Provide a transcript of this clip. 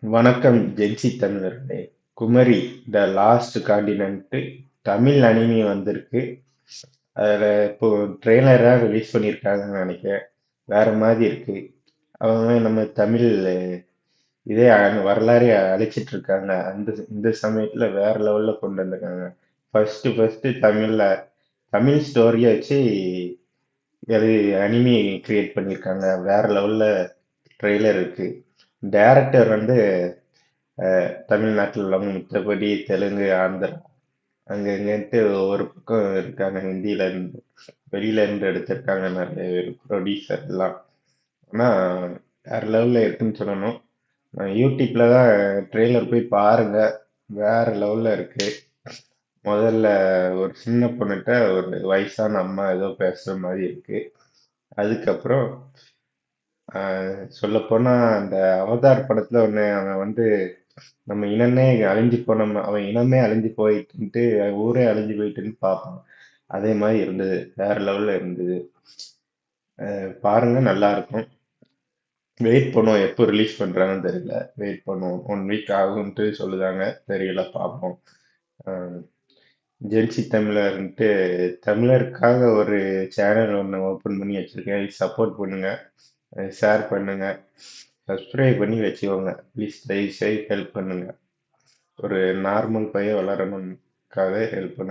வணக்கம் ஜென்சி தமிழர்களே. Kumari the last continent Tamil anime வந்திருக்கு. அதில் இப்போ ட்ரெய்லராக ரிலீஸ் பண்ணியிருக்காங்கன்னு நினைக்கிறேன். வேற மாதிரி இருக்கு. அவங்க நம்ம தமிழ் இதே வரலாறே அழிச்சிட்டு இருக்காங்க. இந்த சமயத்துல வேற லெவல்ல கொண்டு வந்திருக்காங்க. ஃபர்ஸ்ட் தமிழ்ல தமிழ் ஸ்டோரியை வச்சு அது அனிமி கிரியேட் பண்ணியிருக்காங்க. வேற லெவல்ல ட்ரெய்லர் இருக்கு. டைரக்டர் வந்து தமிழ்நாட்டில் உள்ளவங்க, மித்தபடி தெலுங்கு, ஆந்திரா அங்க இங்கன்ட்டு ஒவ்வொரு பக்கம் இருக்காங்க. ஹிந்தில இருந்து வெளியில இருந்து எடுத்திருக்காங்க நிறைய பேர் ப்ரொடியூசர் எல்லாம். ஆனா வேற லெவல்ல இருக்குன்னு சொல்லணும். நான் யூடியூப்ல தான் ட்ரெய்லர் போய் பாருங்க. வேற லெவல்ல இருக்கு. முதல்ல ஒரு சின்ன பொண்ணுகிட்ட ஒரு வயசான அம்மா ஏதோ பேசுற மாதிரி இருக்கு. அதுக்கப்புறம் சொல்ல போனா அந்த அவதார் படத்துல ஒண்ணு அவன் வந்து நம்ம இனமே அழிஞ்சு போன அவன் இனமே அழிஞ்சு போயிட்டு ஊரே அழிஞ்சு போயிட்டுன்னு பார்ப்பான். அதே மாதிரி இருந்தது. வேற லெவல்ல இருந்தது. பாருங்க, நல்லா இருக்கும். வெயிட் பண்ணுவோம், எப்போ ரிலீஸ் பண்றாங்கன்னு தெரியல. வெயிட் பண்ணுவோம், 1 வீக் ஆகும்ட்டு சொல்லுதாங்க. தெரியல, பார்ப்போம். ஜென்சி தமிழர்ன்ட்டு தமிழருக்காக ஒரு சேனல் ஒன்று ஓப்பன் பண்ணி வச்சிருக்கேன். சப்போர்ட் பண்ணுங்க, ஷேர் பண்ணுங்க, சப்ஸ்கிரைப் பண்ணி வச்சுக்கோங்க ப்ளீஸ். தயவு செய்து ஹெல்ப் பண்ணுங்க. ஒரு நார்மல் பையன் வளரணும்காக ஹெல்ப் பண்ணுங்க.